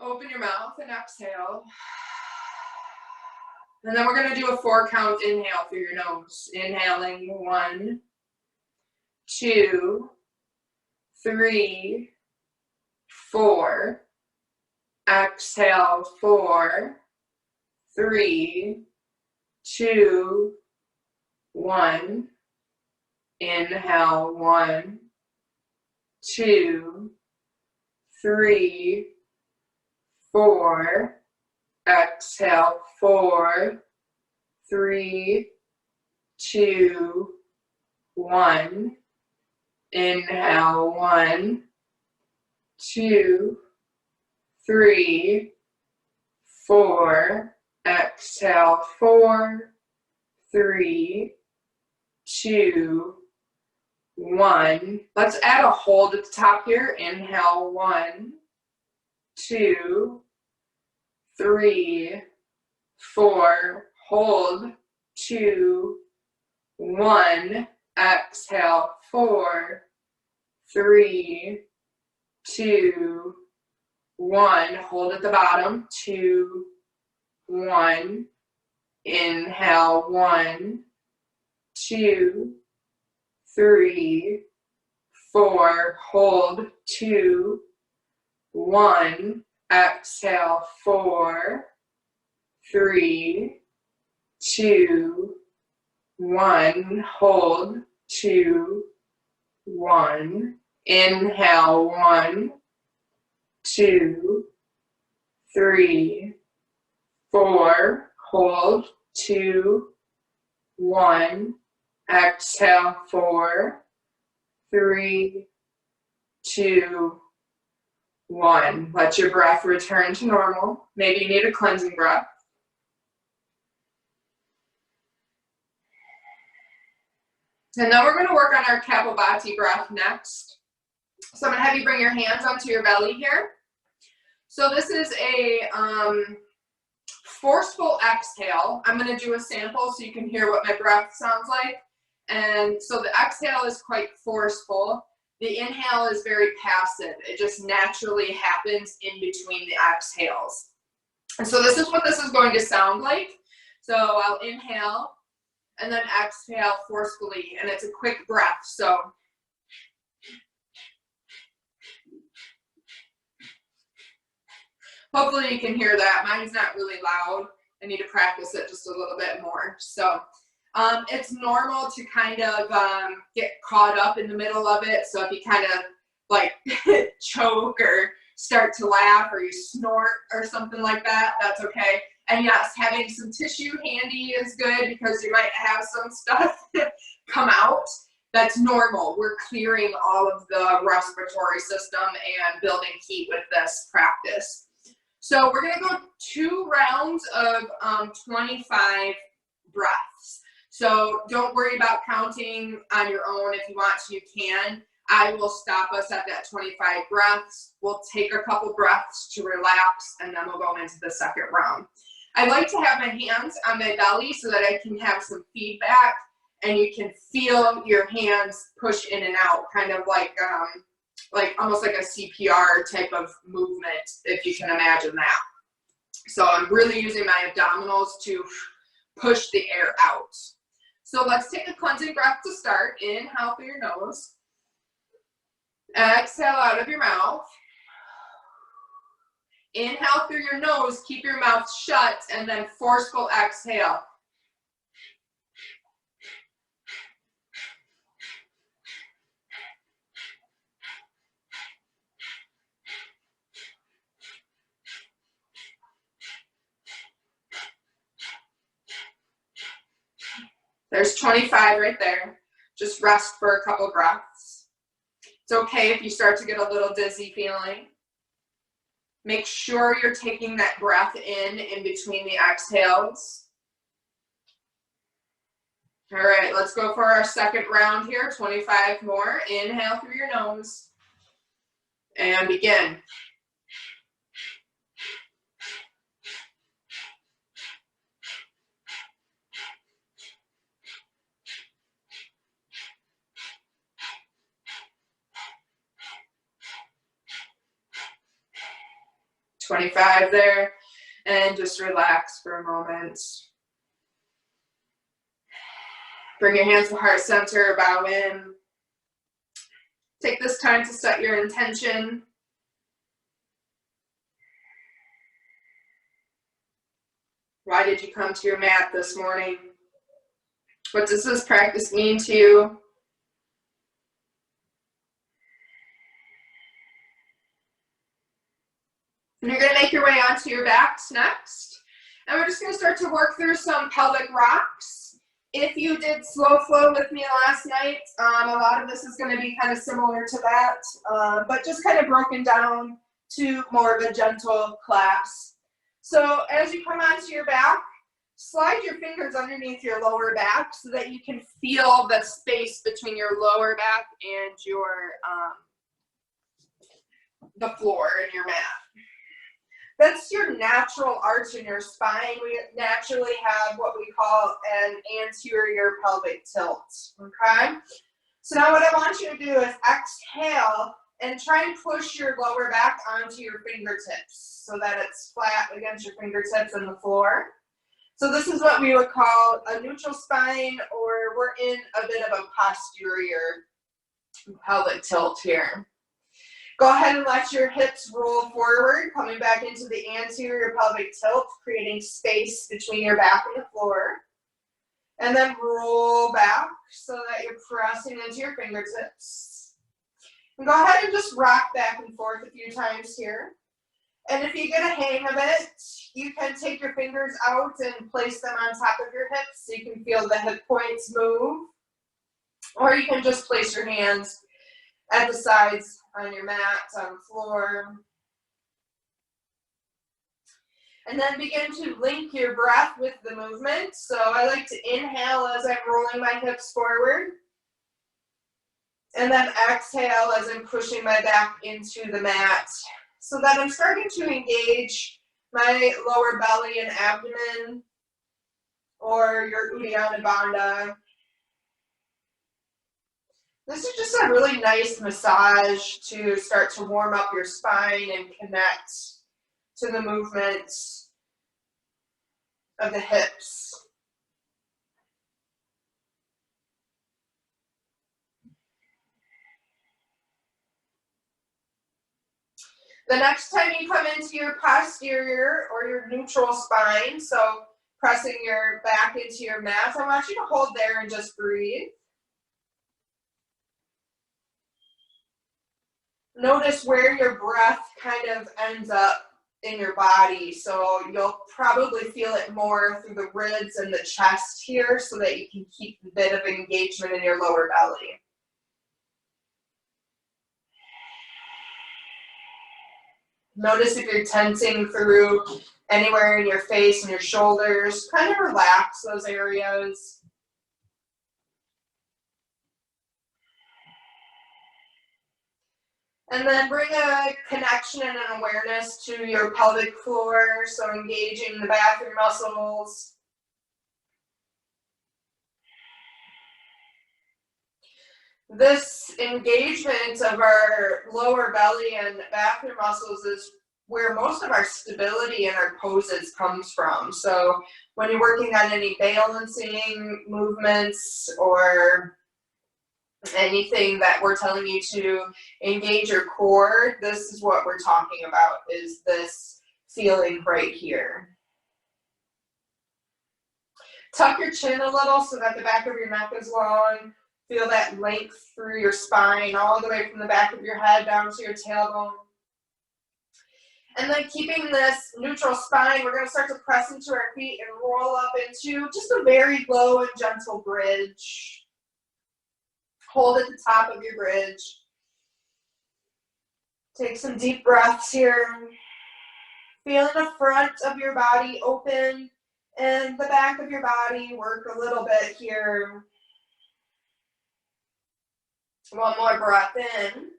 Open your mouth and exhale. And then we're going to do a 4-count inhale through your nose. Inhaling 1, 2, 3, 4. Exhale 4, 3, 2, 1. Inhale 1, 2, 3, 4. Exhale 4, 3, 2, 1. Inhale 1, 2, 3, 4. Exhale 4, 3, 2, 1. Let's add a hold at the top here. Inhale 1, 2, 3, 4. Hold 2, 1. Exhale 4, 3, 2, 1. Hold at the bottom. 2, 1. Inhale 1, 2, 3, 4. Hold 2, 1. Exhale 4, 3, 2, 1. Hold 2, 1. Inhale 1, 2, 3, 4. Hold 2, 1. Exhale 4, 3, 2, 1. Let your breath return to normal. Maybe you need a cleansing breath. And then we're going to work on our Kapalbhati breath next. So I'm going to have you bring your hands onto your belly here. So this is a forceful exhale. I'm going to do a sample so you can hear what my breath sounds like. And so the exhale is quite forceful. The inhale is very passive. It just naturally happens in between the exhales. And so this is what this is going to sound like. So I'll inhale and then exhale forcefully, and it's a quick breath. So hopefully you can hear that. Mine's not really loud. I need to practice it just a little bit more. So it's normal to kind of get caught up in the middle of it. So if you kind of like choke or start to laugh or you snort or something like that, that's okay. And yes, having some tissue handy is good because you might have some stuff come out. That's normal. We're clearing all of the respiratory system and building heat with this practice. So we're going to go 2 rounds of 25 breaths. So don't worry about counting on your own. If you want to, you can. I will stop us at that 25 breaths. We'll take a couple breaths to relax, and then we'll go into the second round. I like to have my hands on my belly so that I can have some feedback, and you can feel your hands push in and out, kind of like almost like a CPR type of movement, if you can imagine that. So I'm really using my abdominals to push the air out. So let's take a cleansing breath to start. Inhale through your nose. Exhale out of your mouth. Inhale through your nose, keep your mouth shut, and then forceful exhale. There's 25 right there. Just rest for a couple breaths. It's okay if you start to get a little dizzy feeling. Make sure you're taking that breath in between the exhales. All right, let's go for our second round here, 25 more. Inhale through your nose and begin. 25 there. And just relax for a moment. Bring your hands to heart center, bow in. Take this time to set your intention. Why did you come to your mat this morning? What does this practice mean to you? And you're going to make your way onto your backs next. And we're just going to start to work through some pelvic rocks. If you did slow flow with me last night, a lot of this is going to be kind of similar to that, but just kind of broken down to more of a gentle class. So as you come onto your back, slide your fingers underneath your lower back so that you can feel the space between your lower back and your the floor in your mat. That's your natural arch in your spine. We naturally have what we call an anterior pelvic tilt, okay? So now what I want you to do is exhale and try and push your lower back onto your fingertips so that it's flat against your fingertips and the floor. So this is what we would call a neutral spine, or we're in a bit of a posterior pelvic tilt here. Go ahead and let your hips roll forward, coming back into the anterior pelvic tilt, creating space between your back and the floor. And then roll back so that you're pressing into your fingertips. And go ahead and just rock back and forth a few times here. And if you get a hang of it, you can take your fingers out and place them on top of your hips so you can feel the hip points move. Or you can just place your hands at the sides on your mat, on the floor. And then begin to link your breath with the movement. So I like to inhale as I'm rolling my hips forward. And then exhale as I'm pushing my back into the mat, so that I'm starting to engage my lower belly and abdomen, or your Uddiyana Bandha. This is just a really nice massage to start to warm up your spine and connect to the movements of the hips. The next time you come into your posterior or your neutral spine, so pressing your back into your mat, I want you to hold there and just breathe. Notice where your breath kind of ends up in your body. So you'll probably feel it more through the ribs and the chest here so that you can keep a bit of engagement in your lower belly. Notice if you're tensing through anywhere in your face and your shoulders. Kind of relax those areas. And then bring a connection and an awareness to your pelvic floor, so engaging the bathroom muscles. This engagement of our lower belly and bathroom muscles is where most of our stability in our poses comes from. So when you're working on any balancing movements or anything that we're telling you to engage your core, this is what we're talking about, is this feeling right here. Tuck your chin a little so that the back of your neck is long. Feel that length through your spine, all the way from the back of your head down to your tailbone. And then keeping this neutral spine, we're going to start to press into our feet and roll up into just a very low and gentle bridge. Hold at the top of your bridge. Take some deep breaths here. Feeling the front of your body open and the back of your body work a little bit here. One more breath in.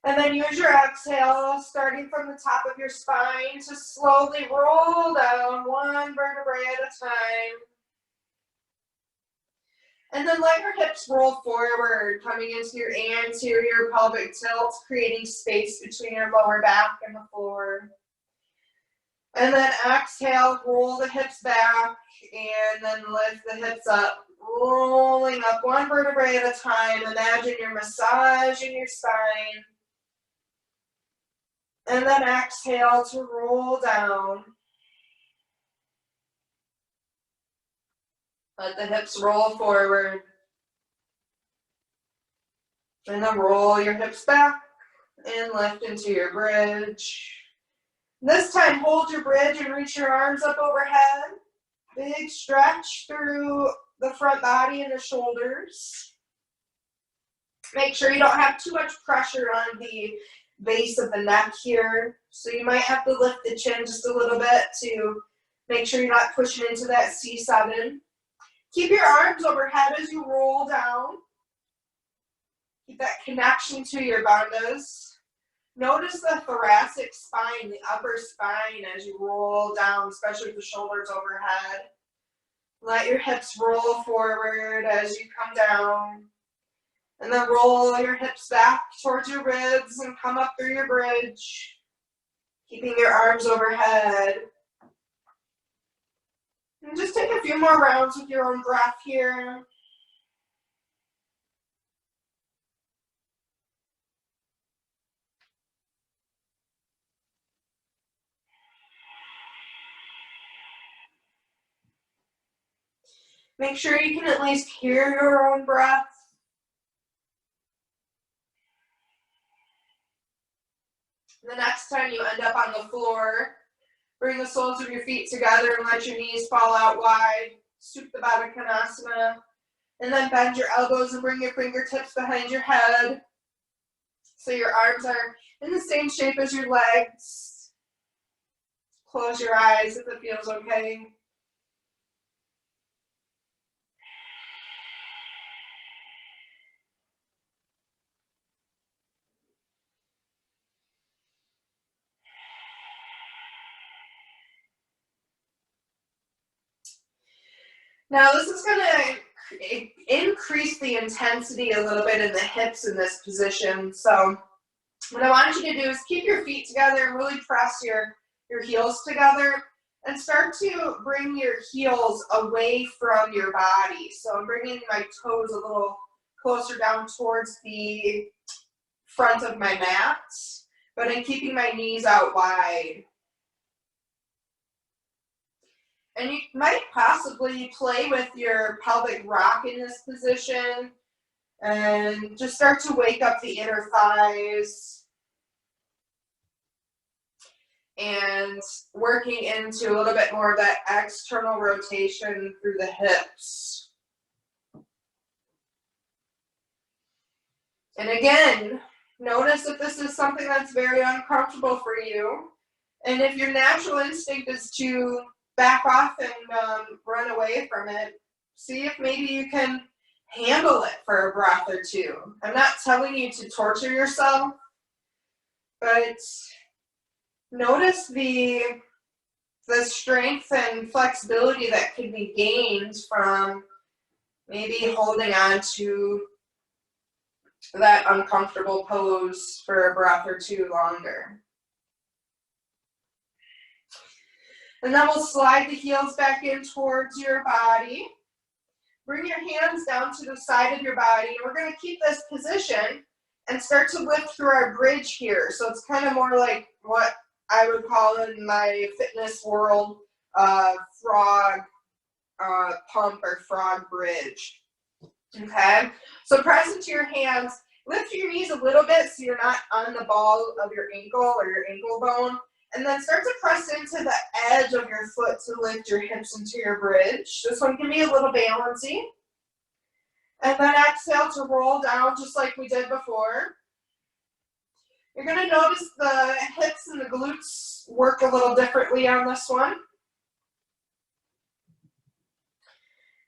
And then use your exhale, starting from the top of your spine, to slowly roll down one vertebrae at a time. And then let your hips roll forward, coming into your anterior pelvic tilt, creating space between your lower back and the floor. And then exhale, roll the hips back, and then lift the hips up, rolling up one vertebrae at a time. Imagine you're massaging your spine. And then exhale to roll down. Let the hips roll forward. And then roll your hips back and lift into your bridge. This time, hold your bridge and reach your arms up overhead. Big stretch through the front body and the shoulders. Make sure you don't have too much pressure on the base of the neck here. So you might have to lift the chin just a little bit to make sure you're not pushing into that C7. Keep your arms overhead as you roll down. Keep that connection to your bandhas. Notice the thoracic spine, the upper spine as you roll down, especially with the shoulders overhead. Let your hips roll forward as you come down. And then roll your hips back towards your ribs and come up through your bridge. Keeping your arms overhead. And just take a few more rounds with your own breath here. Make sure you can at least hear your own breath. The next time you end up on the floor, bring the soles of your feet together and let your knees fall out wide. Supta Baddha Konasana. And then bend your elbows and bring your fingertips behind your head. So your arms are in the same shape as your legs. Close your eyes if it feels okay. Now this is going to increase the intensity a little bit in the hips in this position. So what I want you to do is keep your feet together and really press your heels together and start to bring your heels away from your body. So I'm bringing my toes a little closer down towards the front of my mat, but I'm keeping my knees out wide. And you might possibly play with your pelvic rock in this position and just start to wake up the inner thighs and working into a little bit more of that external rotation through the hips. And again, notice if this is something that's very uncomfortable for you. And if your natural instinct is to back off and run away from it, see if maybe you can handle it for a breath or two. I'm not telling you to torture yourself, but notice the strength and flexibility that can be gained from maybe holding on to that uncomfortable pose for a breath or two longer. And then we'll slide the heels back in towards your body. Bring your hands down to the side of your body. And we're going to keep this position and start to lift through our bridge here. So it's kind of more like what I would call in my fitness world, frog pump or frog bridge. Okay? So press into your hands. Lift your knees a little bit so you're not on the ball of your ankle or your ankle bone. And then start to press into the edge of your foot to lift your hips into your bridge. This one can be a little balancy. And then exhale to roll down just like we did before. You're going to notice the hips and the glutes work a little differently on this one.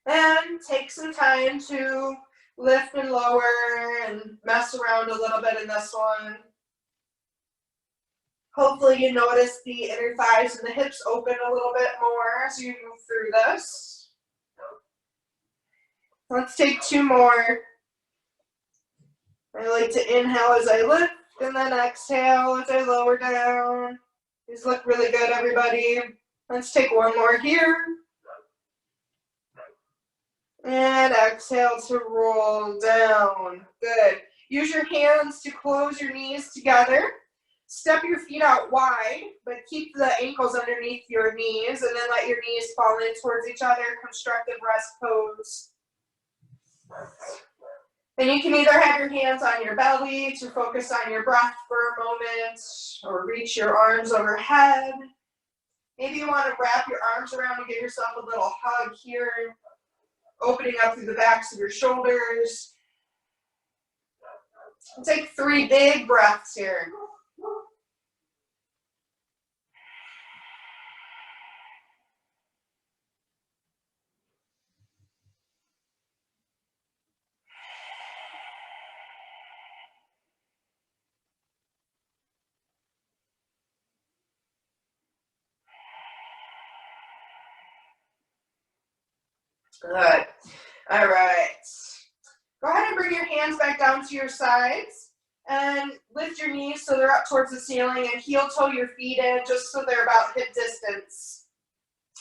And take some time to lift and lower and mess around a little bit in this one. Hopefully you notice the inner thighs and the hips open a little bit more as you move through this. Let's take 2 more. I like to inhale as I lift and then exhale as I lower down. These look really good, everybody. Let's take 1 more here. And exhale to roll down. Good. Use your hands to close your knees together. Step your feet out wide, but keep the ankles underneath your knees, and then let your knees fall in towards each other. Constructive rest pose. Then you can either have your hands on your belly to focus on your breath for a moment, or reach your arms overhead. Maybe you want to wrap your arms around and give yourself a little hug here, opening up through the backs of your shoulders. Take 3 big breaths here. Good. All right. Go ahead and bring your hands back down to your sides and lift your knees so they're up towards the ceiling, and heel toe your feet in just so they're about hip distance.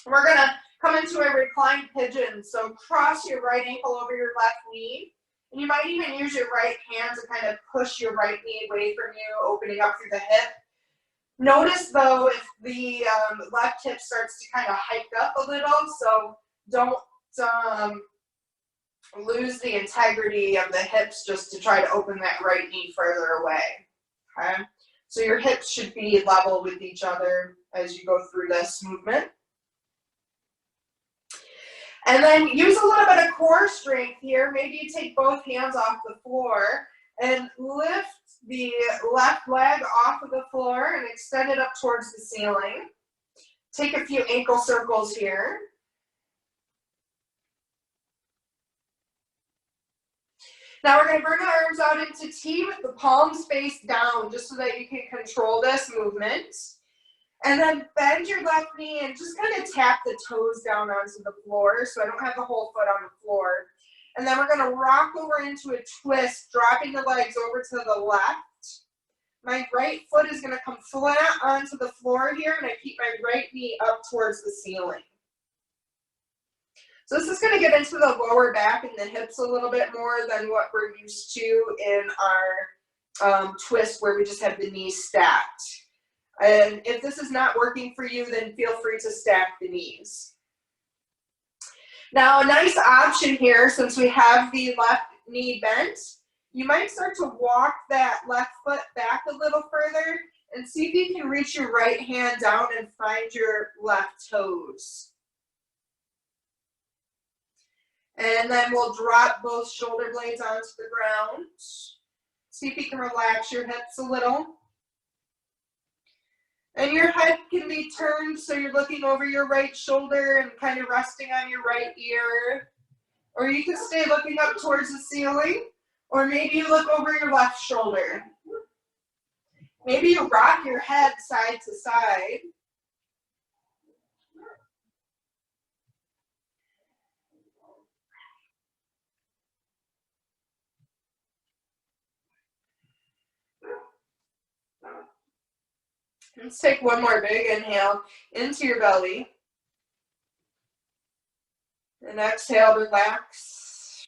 We're going to come into a reclined pigeon. So cross your right ankle over your left knee, and you might even use your right hand to kind of push your right knee away from you, opening up through the hip. Notice though if the left hip starts to kind of hike up a little, so don't lose the integrity of the hips just to try to open that right knee further away. Okay, so your hips should be level with each other as you go through this movement. And then use a little bit of core strength here. Maybe you take both hands off the floor and lift the left leg off of the floor and extend it up towards the ceiling. Take a few ankle circles here. Now we're going to bring our arms out into T with the palms face down, just so that you can control this movement. And then bend your left knee and just kind of tap the toes down onto the floor, so I don't have the whole foot on the floor. And then we're going to rock over into a twist, dropping the legs over to the left. My right foot is going to come flat onto the floor here, and I keep my right knee up towards the ceiling. So this is going to get into the lower back and the hips a little bit more than what we're used to in our twist where we just have the knees stacked. And if this is not working for you, then feel free to stack the knees. Now a nice option here, since we have the left knee bent, you might start to walk that left foot back a little further and see if you can reach your right hand down and find your left toes. And then we'll drop both shoulder blades onto the ground. See if you can relax your hips a little. And your head can be turned so you're looking over your right shoulder and kind of resting on your right ear. Or you can stay looking up towards the ceiling. Or maybe you look over your left shoulder. Maybe you rock your head side to side. Let's take one more big inhale into your belly. And exhale, relax.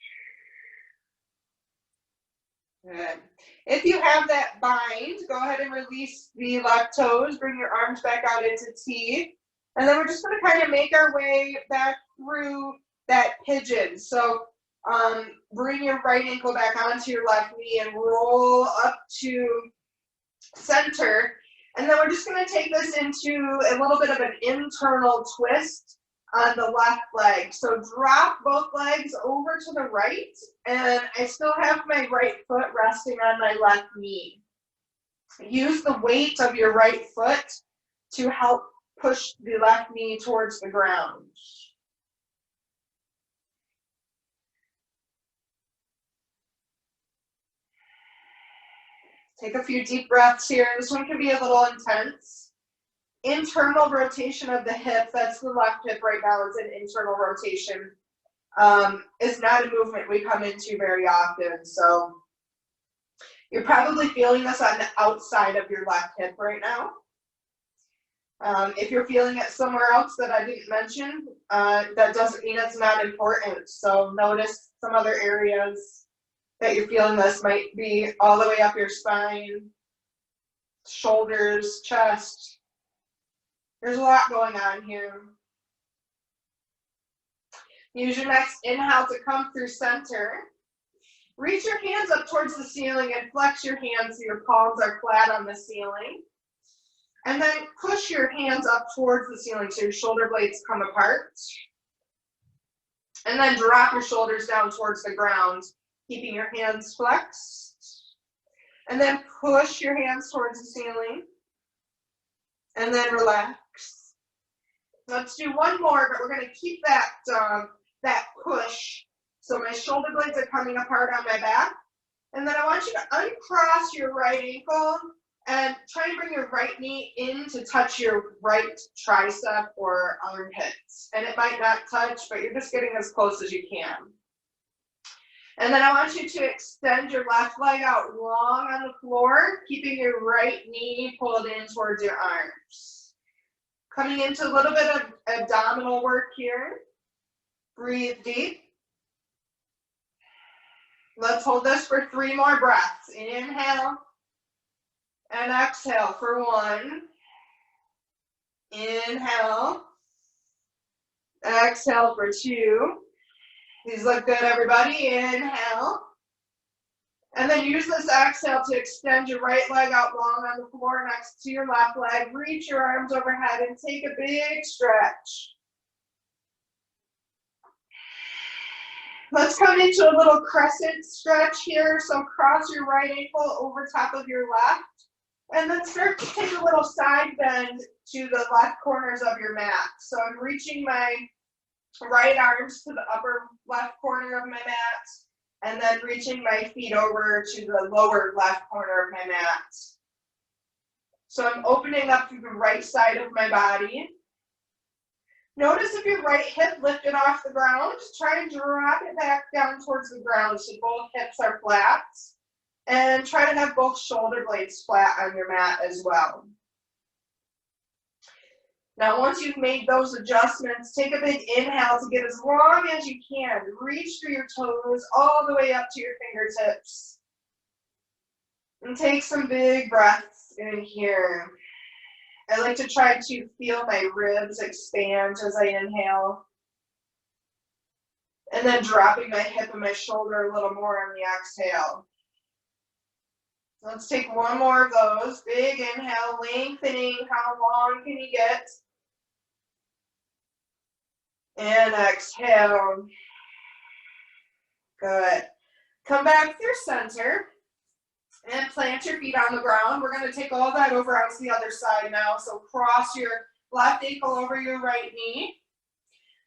Good. If you have that bind, go ahead and release the left toes. Bring your arms back out into T. And then we're just going to kind of make our way back through that pigeon. So bring your right ankle back onto your left knee and roll up to center. And then we're just going to take this into a little bit of an internal twist on the left leg. So drop both legs over to the right, and I still have my right foot resting on my left knee. Use the weight of your right foot to help push the left knee towards the ground. Take a few deep breaths here. This one can be a little intense. Internal rotation of the hip. That's the left hip right now. It's an internal rotation is not a movement we come into very often. So you're probably feeling this on the outside of your left hip right now. If you're feeling it somewhere else that I didn't mention, that doesn't mean it's not important. So notice some other areas that you're feeling this. Might be all the way up your spine, shoulders, chest. There's a lot going on here. Use your next inhale to come through center. Reach your hands up towards the ceiling and flex your hands so your palms are flat on the ceiling. And then push your hands up towards the ceiling so your shoulder blades come apart. And then drop your shoulders down towards the ground, keeping your hands flexed. And then push your hands towards the ceiling. And then relax. Let's do one more, but we're going to keep that, that push. So my shoulder blades are coming apart on my back. And then I want you to uncross your right ankle and try and bring your right knee in to touch your right tricep or armpits. And it might not touch, but you're just getting as close as you can. And then I want you to extend your left leg out long on the floor, keeping your right knee pulled in towards your arms. Coming into a little bit of abdominal work here. Breathe deep. Let's hold this for 3 more breaths. Inhale. And exhale for 1. Inhale. Exhale for 2. These look good, everybody. Inhale. And then use this exhale to extend your right leg out long on the floor next to your left leg. Reach your arms overhead and take a big stretch. Let's come into a little crescent stretch here. So cross your right ankle over top of your left. And then start to take a little side bend to the left corners of your mat. So I'm reaching my right arms to the upper left corner of my mat, and then reaching my feet over to the lower left corner of my mat. So I'm opening up through the right side of my body. Notice if your right hip lifted off the ground, try and drop it back down towards the ground so both hips are flat. And try to have both shoulder blades flat on your mat as well. Now, once you've made those adjustments, take a big inhale to get as long as you can. Reach through your toes all the way up to your fingertips. And take some big breaths in here. I like to try to feel my ribs expand as I inhale. And then dropping my hip and my shoulder a little more on the exhale. Let's take one more of those. Big inhale, lengthening. How long can you get? And exhale. Good. Come back through center and plant your feet on the ground. We're going to take all that over onto the other side now. So cross your left ankle over your right knee.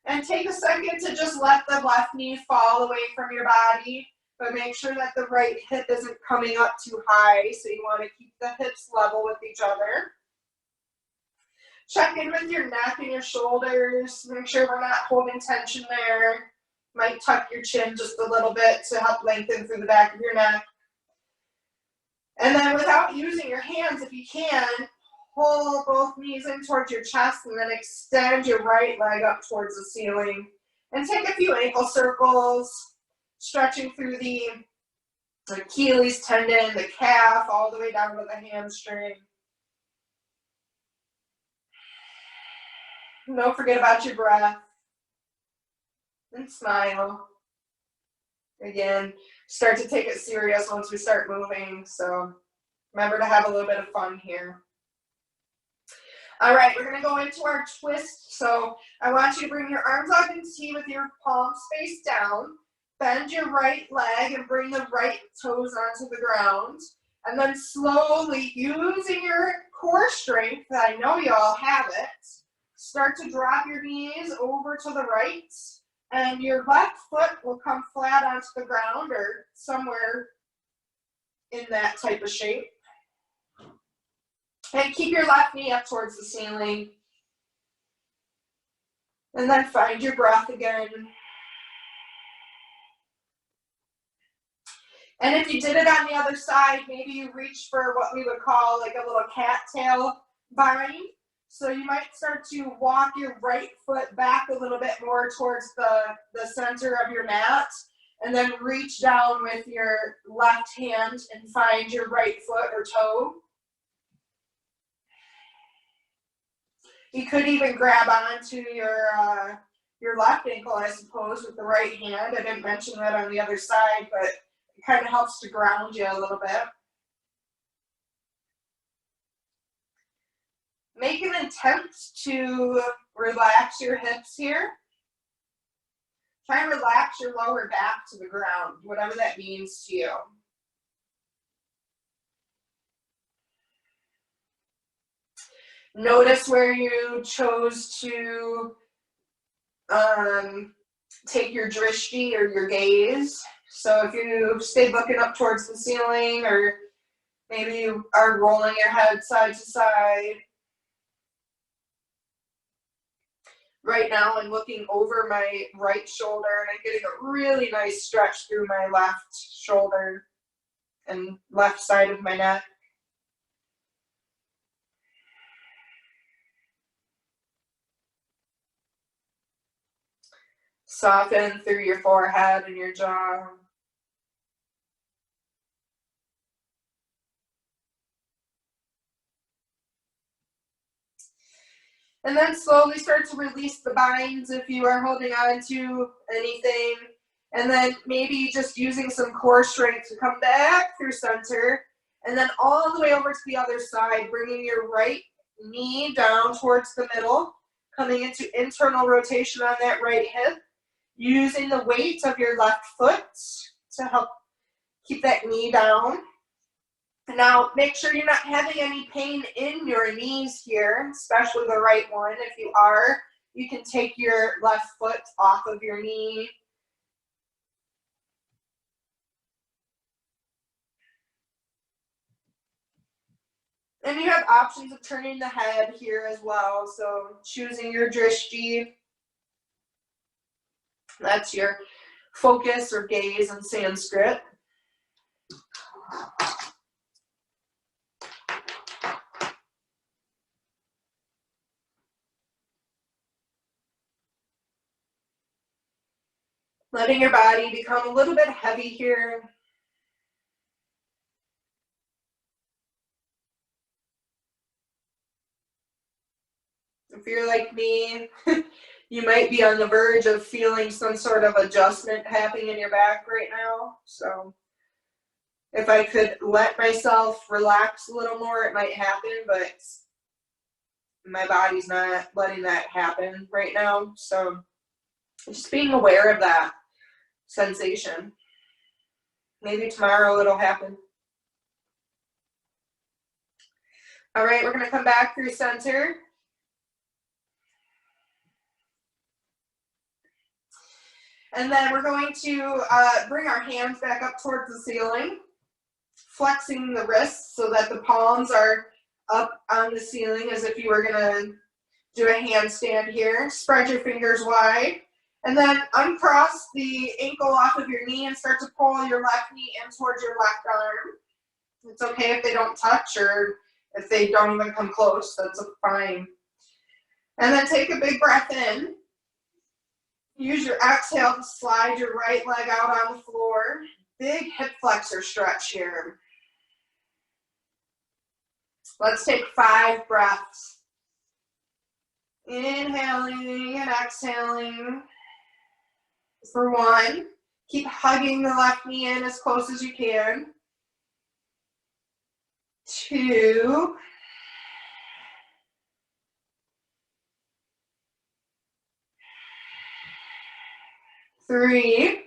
And take a second to just let the left knee fall away from your body. But make sure that the right hip isn't coming up too high. So you want to keep the hips level with each other. Check in with your neck and your shoulders. Make sure we're not holding tension there. Might tuck your chin just a little bit to help lengthen through the back of your neck. And then without using your hands, if you can, pull both knees in towards your chest and then extend your right leg up towards the ceiling. And take a few ankle circles. Stretching through the Achilles tendon, the calf, all the way down to the hamstring. Don't forget about your breath. And smile. Again, start to take it serious once we start moving. So remember to have a little bit of fun here. All right, we're going to go into our twist. So I want you to bring your arms out in T with your palms face down. Bend your right leg and bring the right toes onto the ground. And then slowly, using your core strength, I know you all have it, start to drop your knees over to the right. And your left foot will come flat onto the ground or somewhere in that type of shape. And keep your left knee up towards the ceiling. And then find your breath again. And if you did it on the other side, maybe you reach for what we would call like a little cattail bind. So you might start to walk your right foot back a little bit more towards the center of your mat, and then reach down with your left hand and find your right foot or toe. You could even grab onto your left ankle, I suppose, with the right hand. I didn't mention that on the other side, but it kind of helps to ground you a little bit. Make an attempt to relax your hips here. Try and relax your lower back to the ground, whatever that means to you. Notice where you chose to take your drishti or your gaze. So if you stay looking up towards the ceiling, or maybe you are rolling your head side to side. Right now I'm looking over my right shoulder and I'm getting a really nice stretch through my left shoulder and left side of my neck. Soften through your forehead and your jaw. And then slowly start to release the binds if you are holding on to anything. And then maybe just using some core strength to come back through center. And then all the way over to the other side, bringing your right knee down towards the middle, coming into internal rotation on that right hip, using the weight of your left foot to help keep that knee down. Now, make sure you're not having any pain in your knees here, especially the right one. If you are, you can take your left foot off of your knee. And you have options of turning the head here as well. So choosing your drishti. That's your focus or gaze in Sanskrit. Letting your body become a little bit heavy here. If you're like me, you might be on the verge of feeling some sort of adjustment happening in your back right now. So if I could let myself relax a little more, it might happen, but my body's not letting that happen right now. So just being aware of that sensation. Maybe tomorrow it'll happen. All right, we're going to come back through center. And then we're going to bring our hands back up towards the ceiling, flexing the wrists so that the palms are up on the ceiling as if you were going to do a handstand here. Spread your fingers wide. And then uncross the ankle off of your knee and start to pull your left knee in towards your left arm. It's okay if they don't touch or if they don't even come close. That's fine. And then take a big breath in. Use your exhale to slide your right leg out on the floor. Big hip flexor stretch here. Let's take 5 breaths. Inhaling and exhaling. For 1, keep hugging the left knee in as close as you can. 2. 3.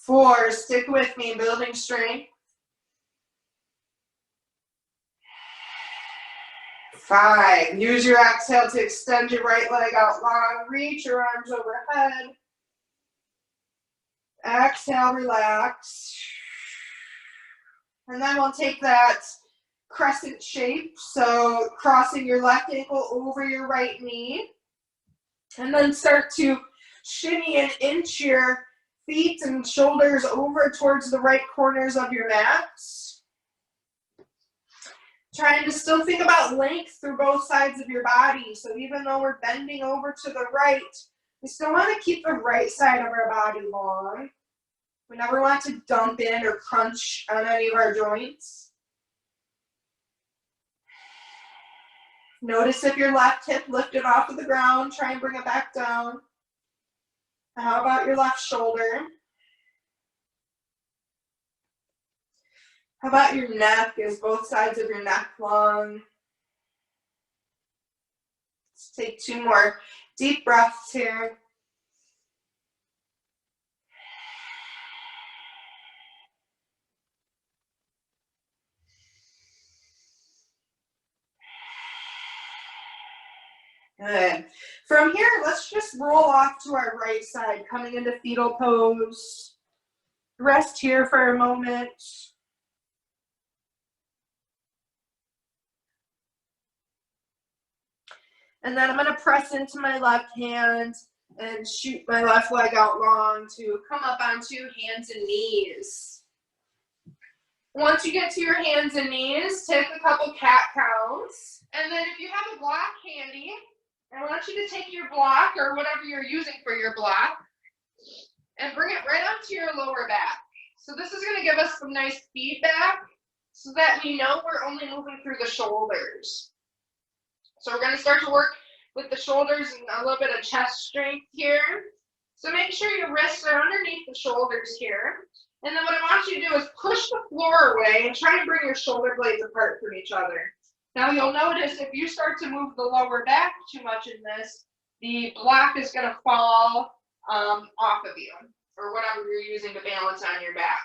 4. Stick with me, building strength. 5. Use your exhale to extend your right leg out long. Reach your arms overhead. Exhale, relax. And then we'll take that crescent shape. So crossing your left ankle over your right knee. And then start to shimmy and inch your feet and shoulders over towards the right corners of your mats. Trying to still think about length through both sides of your body. So even though we're bending over to the right, we still want to keep the right side of our body long. We never want to dump in or crunch on any of our joints. Notice if your left hip lifted off of the ground, try and bring it back down. How about your left shoulder? How about your neck? Is both sides of your neck long? Let's take 2 more deep breaths here. Good. From here, let's just roll off to our right side, coming into fetal pose. Rest here for a moment. And then I'm going to press into my left hand and shoot my left leg out long to come up onto hands and knees. Once you get to your hands and knees, take a couple cat counts. And then if you have a block handy, I want you to take your block or whatever you're using for your block and bring it right onto your lower back. So this is going to give us some nice feedback so that we know we're only moving through the shoulders. So we're going to start to work with the shoulders and a little bit of chest strength here. So make sure your wrists are underneath the shoulders here. And then what I want you to do is push the floor away and try and bring your shoulder blades apart from each other. Now you'll notice if you start to move the lower back too much in this, the block is going to fall off of you or whatever you're using to balance on your back.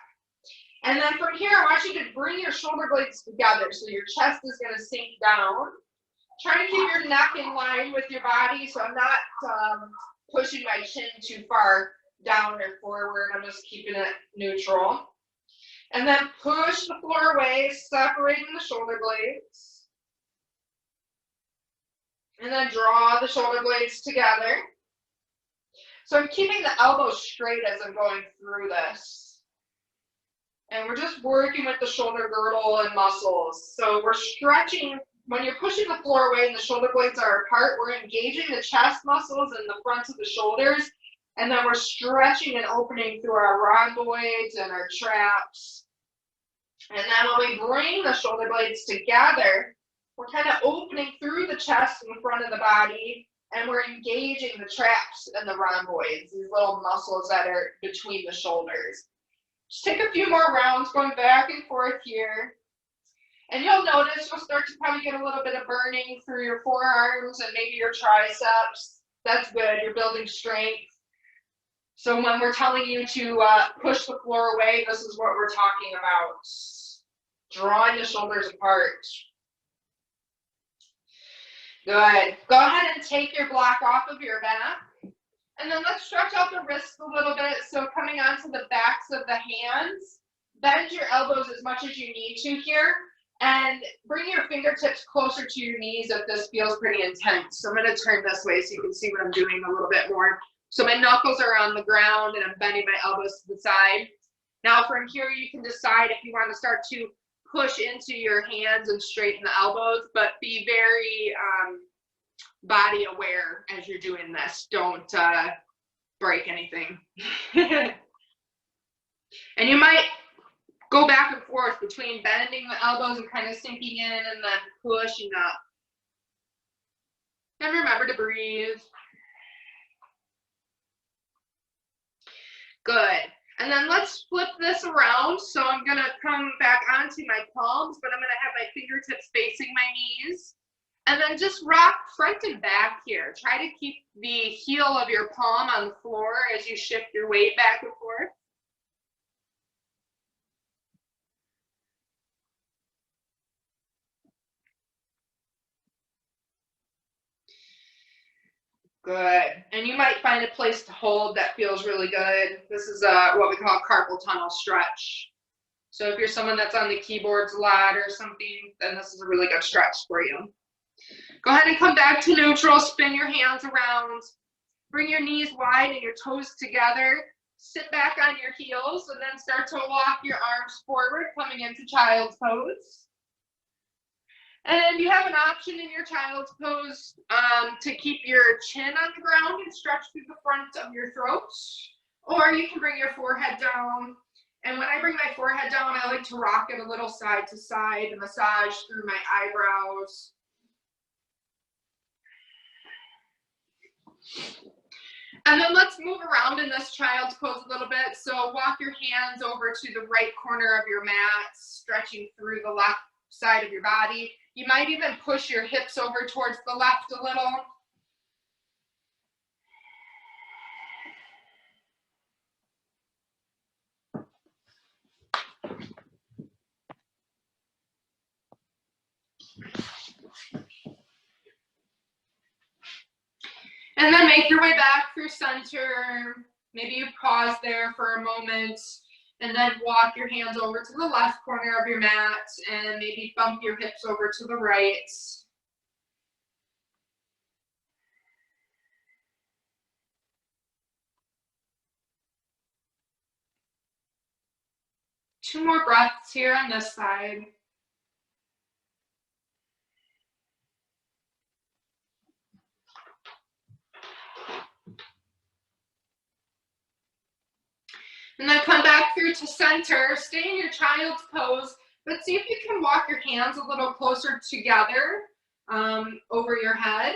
And then from here, I want you to bring your shoulder blades together so your chest is going to sink down. Try to keep your neck in line with your body so I'm not pushing my chin too far down or forward. I'm just keeping it neutral. And then push the floor away, separating the shoulder blades. And then draw the shoulder blades together. So I'm keeping the elbows straight as I'm going through this. And we're just working with the shoulder girdle and muscles. So we're stretching. When you're pushing the floor away and the shoulder blades are apart, we're engaging the chest muscles and the fronts of the shoulders. And then we're stretching and opening through our rhomboids and our traps. And then when we bring the shoulder blades together, we're kind of opening through the chest and the front of the body, and we're engaging the traps and the rhomboids, these little muscles that are between the shoulders. Just take a few more rounds going back and forth here. And you'll notice you'll start to probably get a little bit of burning through your forearms and maybe your triceps. That's good. You're building strength. So when we're telling you to push the floor away, this is what we're talking about. Drawing the shoulders apart. Good. Go ahead and take your block off of your back. And then let's stretch out the wrists a little bit. So coming onto the backs of the hands, bend your elbows as much as you need to here. And bring your fingertips closer to your knees if this feels pretty intense. So I'm going to turn this way so you can see what I'm doing a little bit more. So my knuckles are on the ground and I'm bending my elbows to the side. Now from here, you can decide if you want to start to push into your hands and straighten the elbows, but be very body aware as you're doing this. Don't break anything. And you might go back and forth between bending the elbows and kind of sinking in and then pushing up. And remember to breathe. Good. And then let's flip this around. So I'm going to come back onto my palms, but I'm going to have my fingertips facing my knees. And then just rock front and back here. Try to keep the heel of your palm on the floor as you shift your weight back and forth. Good. And you might find a place to hold that feels really good. This is what we call carpal tunnel stretch. So if you're someone that's on the keyboards a lot or something, then this is a really good stretch for you. Go ahead and come back to neutral. Spin your hands around. Bring your knees wide and your toes together. Sit back on your heels and then start to walk your arms forward, coming into child's pose. And you have an option in your child's pose to keep your chin on the ground and stretch through the front of your throat. Or you can bring your forehead down. And when I bring my forehead down, I like to rock it a little side to side and massage through my eyebrows. And then let's move around in this child's pose a little bit. So walk your hands over to the right corner of your mat, stretching through the left side of your body. You might even push your hips over towards the left a little. And then make your way back through center. Maybe you pause there for a moment and then walk your hands over to the left corner of your mat and maybe bump your hips over to the right. Two more breaths here on this side. And then come back through to center. Stay in your child's pose, but see if you can walk your hands a little closer together over your head.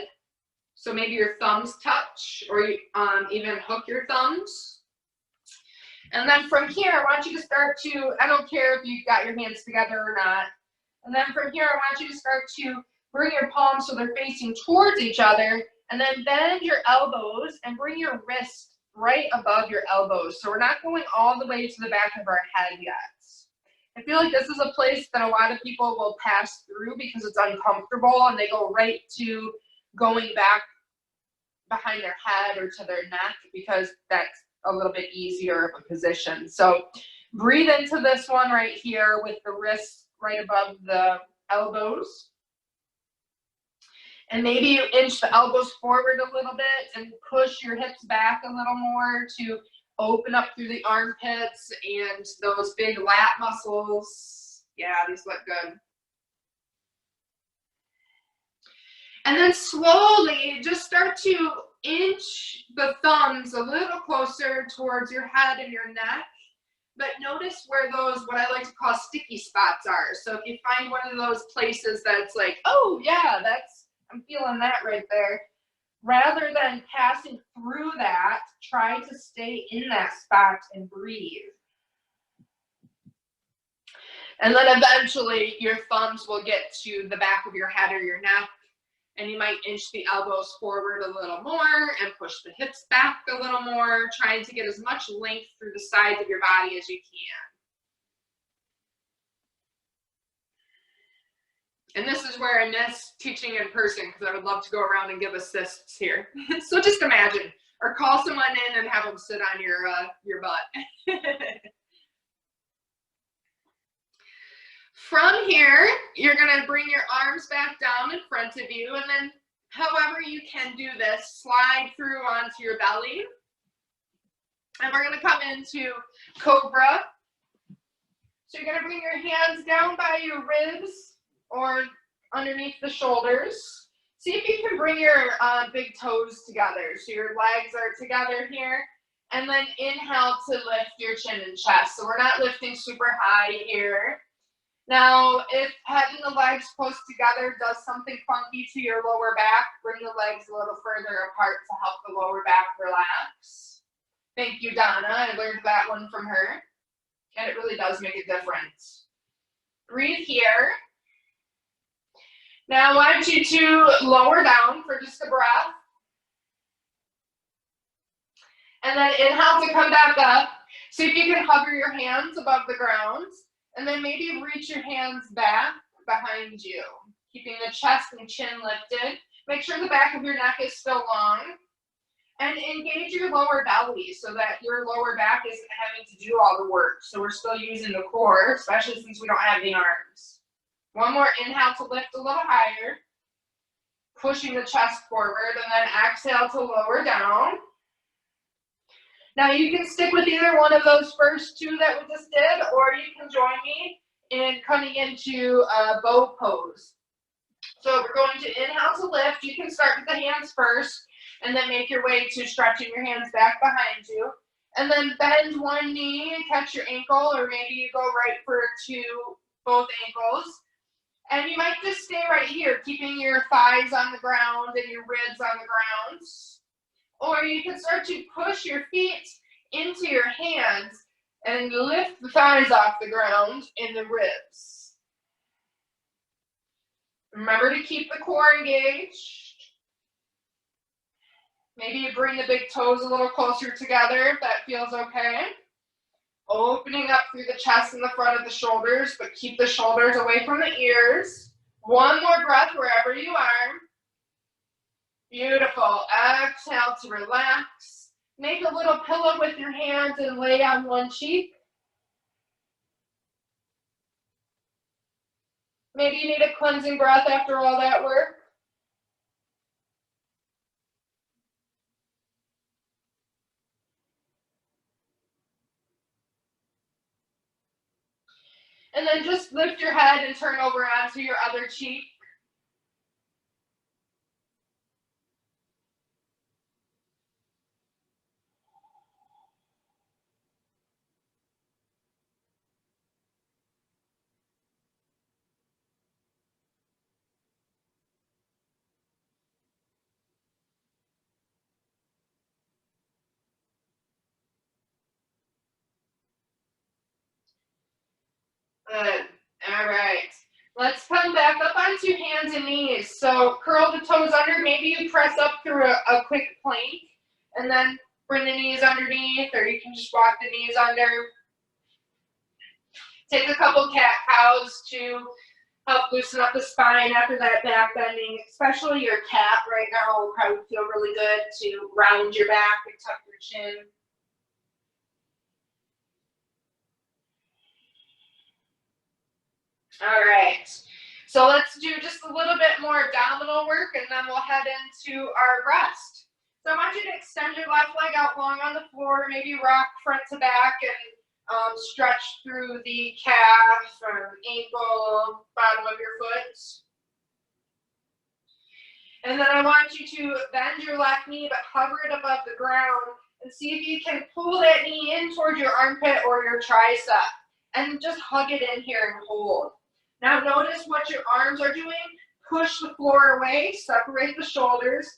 So maybe your thumbs touch, or even hook your thumbs. And then from here, I want you to start to, I don't care if you've got your hands together or not. And then from here, I want you to start to bring your palms so they're facing towards each other, and then bend your elbows and bring your wrists right above your elbows. So we're not going all the way to the back of our head yet. I feel like this is a place that a lot of people will pass through because it's uncomfortable and they go right to going back behind their head or to their neck because that's a little bit easier of a position. So breathe into this one right here with the wrists right above the elbows. And maybe you inch the elbows forward a little bit and push your hips back a little more to open up through the armpits and those big lat muscles. Yeah, these look good. And then slowly just start to inch the thumbs a little closer towards your head and your neck. But notice where those, what I like to call sticky spots are. So if you find one of those places that's like, oh yeah, I'm feeling that right there. Rather than passing through that, try to stay in that spot and breathe. And then eventually your thumbs will get to the back of your head or your neck, and you might inch the elbows forward a little more and push the hips back a little more, trying to get as much length through the sides of your body as you can. And this is where I miss teaching in person because I would love to go around and give assists here. So just imagine, or call someone in and have them sit on your butt. From here, you're gonna bring your arms back down in front of you, and then however you can do this, slide through onto your belly. And we're gonna come into Cobra. So you're gonna bring your hands down by your ribs or underneath the shoulders. See if you can bring your big toes together. So your legs are together here. And then inhale to lift your chin and chest. So we're not lifting super high here. Now, if having the legs close together does something funky to your lower back, bring the legs a little further apart to help the lower back relax. Thank you, Donna. I learned that one from her. And it really does make a difference. Breathe here. Now I want you to lower down for just a breath. And then inhale to come back up. See if you can hover your hands above the ground. And then maybe reach your hands back behind you, keeping the chest and chin lifted. Make sure the back of your neck is still long. And engage your lower belly so that your lower back isn't having to do all the work. So we're still using the core, especially since we don't have the arms. One more inhale to lift a little higher. pushing the chest forward, and then exhale to lower down. Now you can stick with either one of those first two that we just did, or you can join me in coming into a bow pose. So we're going to inhale to lift. You can start with the hands first, and then make your way to stretching your hands back behind you. And then bend one knee and catch your ankle, or maybe you go right for both ankles. And you might just stay right here, keeping your thighs on the ground and your ribs on the ground. Or you can start to push your feet into your hands and lift the thighs off the ground in the ribs. Remember to keep the core engaged. Maybe you bring the big toes a little closer together if that feels okay. Opening up through the chest and the front of the shoulders, but keep the shoulders away from the ears. One more breath wherever you are. Beautiful. Exhale to relax. Make a little pillow with your hands and lay on one cheek. Maybe you need a cleansing breath after all that work. And then just lift your head and turn over onto your other cheek. Good. All right. Let's come back up onto hands and knees. So curl the toes under. Maybe you press up through a quick plank and then bring the knees underneath, or you can just walk the knees under. Take a couple cat-cows to help loosen up the spine after that back bending, especially your cat right now will probably feel really good to round your back and tuck your chin. All right, so let's do just a little bit more abdominal work, and then we'll head into our rest. So I want you to extend your left leg out long on the floor, maybe rock front to back and stretch through the calf or ankle, bottom of your foot. And then I want you to bend your left knee, but hover it above the ground, and see if you can pull that knee in towards your armpit or your tricep, and just hug it in here and hold. Now notice what your arms are doing. Push the floor away, separate the shoulders,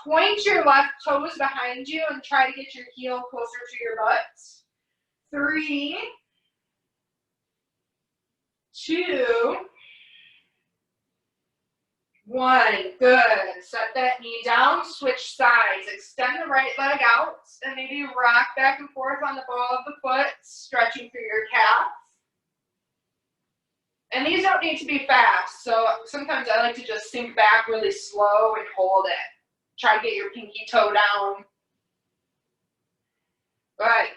point your left toes behind you and try to get your heel closer to your butt. 3, 2, 1. Good. Set that knee down, switch sides. Extend the right leg out and maybe rock back and forth on the ball of the foot, stretching through your calf. And these don't need to be fast, so sometimes I like to just sink back really slow and hold it. Try to get your pinky toe down. Good.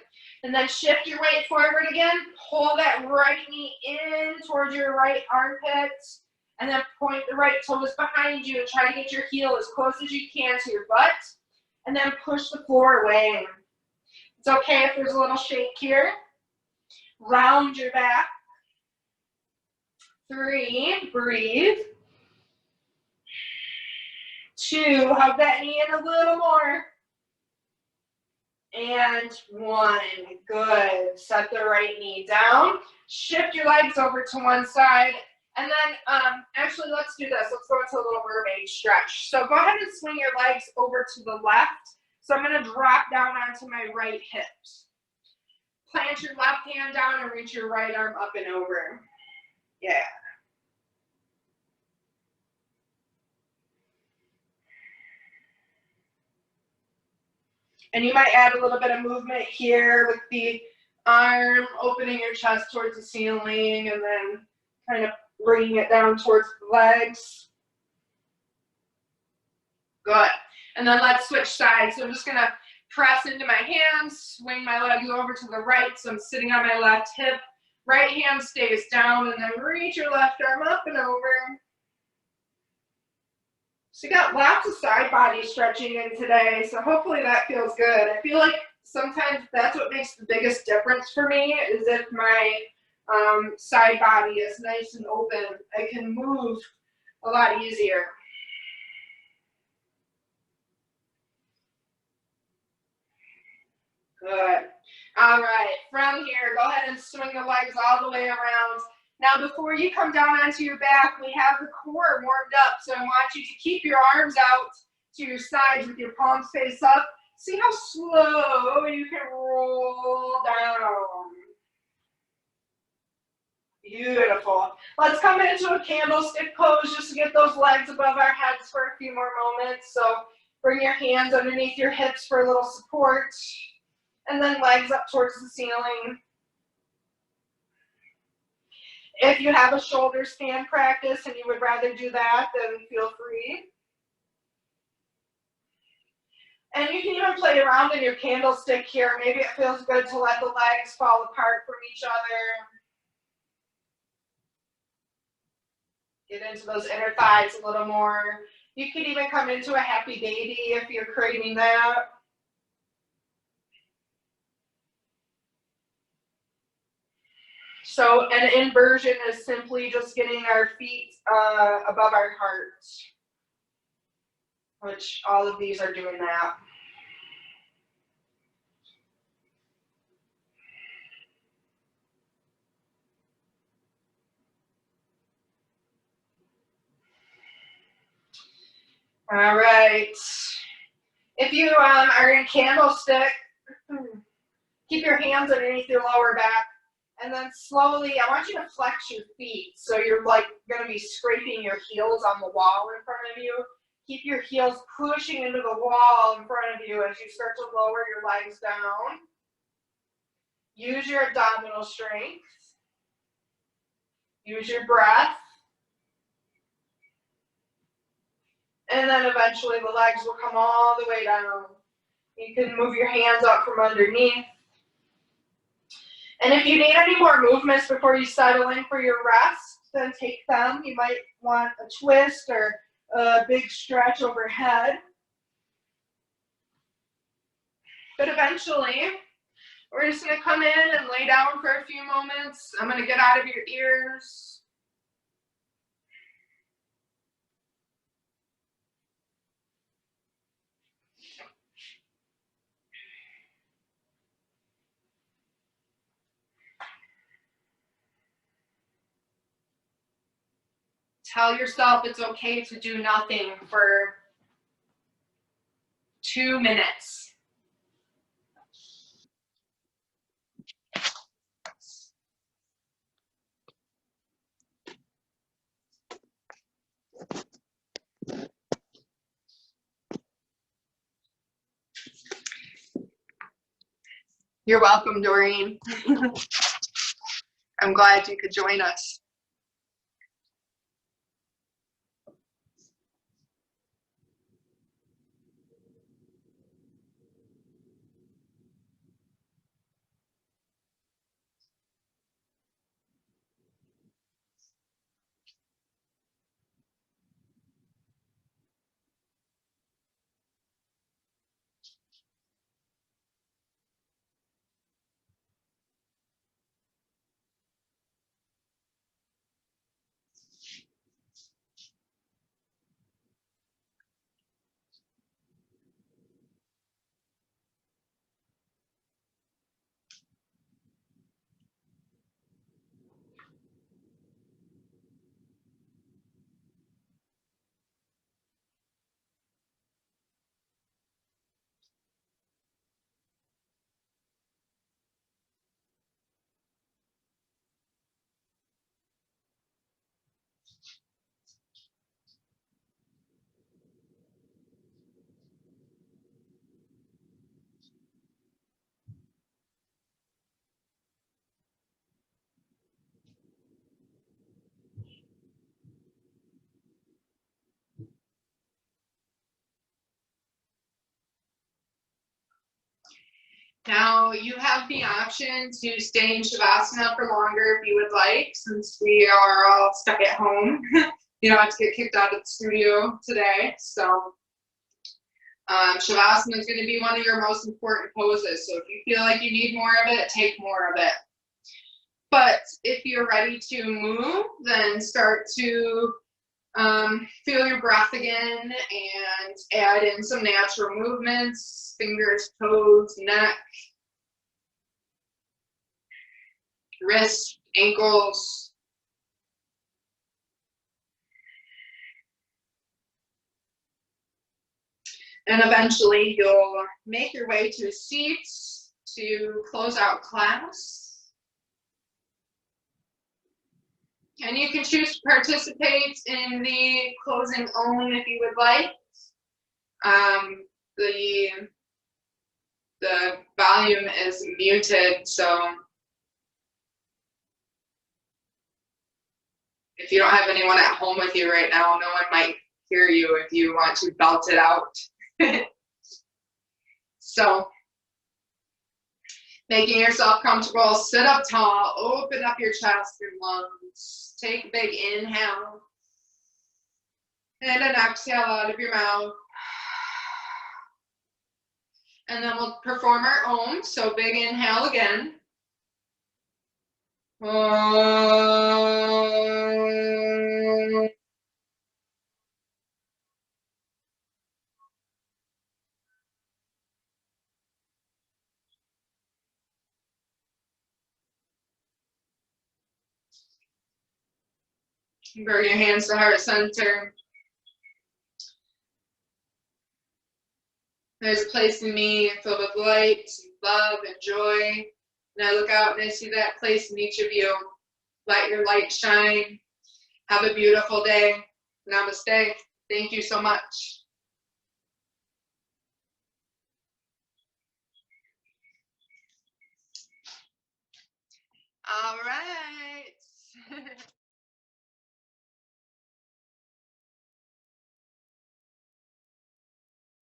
And then shift your weight forward again. Pull that right knee in towards your right armpit. And then point the right toes behind you and try to get your heel as close as you can to your butt. And then push the floor away. It's okay if there's a little shake here. Round your back. 3, breathe. 2, hug that knee in a little more. And 1, good. Set the right knee down. Shift your legs over to one side. And then, actually, let's do this. Let's go into a little mermaid stretch. So go ahead and swing your legs over to the left. So I'm going to drop down onto my right hip. Plant your left hand down and reach your right arm up and over. Yeah. And you might add a little bit of movement here with the arm, opening your chest towards the ceiling, and then kind of bringing it down towards the legs. Good. And then let's switch sides. So I'm just going to press into my hands, swing my legs over to the right. So I'm sitting on my left hip. Right hand stays down, and then reach your left arm up and over. So you got lots of side body stretching in today, so hopefully that feels good. I feel like sometimes that's what makes the biggest difference for me, is if my side body is nice and open, I can move a lot easier. Good. All right, from here, go ahead and swing the legs all the way around. Now, before you come down onto your back, we have the core warmed up. So I want you to keep your arms out to your sides with your palms face up. See how slow you can roll down. Beautiful. Let's come into a candlestick pose just to get those legs above our heads for a few more moments. So bring your hands underneath your hips for a little support. And then legs up towards the ceiling. If you have a shoulder stand practice and you would rather do that, then feel free. And you can even play around in your candlestick here. Maybe it feels good to let the legs fall apart from each other. Get into those inner thighs a little more. You could even come into a happy baby if you're craving that. So an inversion is simply just getting our feet above our hearts, which all of these are doing that. All right. If you are in candlestick, keep your hands underneath your lower back. And then slowly, I want you to flex your feet. So you're like going to be scraping your heels on the wall in front of you. Keep your heels pushing into the wall in front of you as you start to lower your legs down. Use your abdominal strength. Use your breath. And then eventually the legs will come all the way down. You can move your hands up from underneath. And if you need any more movements before you settle in for your rest, then take them. You might want a twist or a big stretch overhead. But eventually, we're just going to come in and lay down for a few moments. I'm going to get out of your ears. Tell yourself it's okay to do nothing for 2 minutes. You're welcome, Doreen. I'm glad you could join us. Now you have the option to stay in Shavasana for longer if you would like, since we are all stuck at home. you don't have to get kicked out of the studio today. So Shavasana is going to be one of your most important poses. So if you feel like you need more of it, take more of it. But if you're ready to move, then start to feel your breath again and add in some natural movements, fingers, toes, neck, wrists, ankles. And eventually you'll make your way to a seat to close out class. And you can choose to participate in the closing Om if you would like. The volume is muted, so if you don't have anyone at home with you right now, no one might hear you if you want to belt it out. So, making yourself comfortable, sit up tall, open up your chest and lungs. Take a big inhale and an exhale out of your mouth. And then we'll perform our Om. So big inhale again. Om. Bring your hands to heart center. There's a place in me filled with light, love, and joy. And I look out and I see that place in each of you. Let your light shine. Have a beautiful day. Namaste. Thank you so much. All right.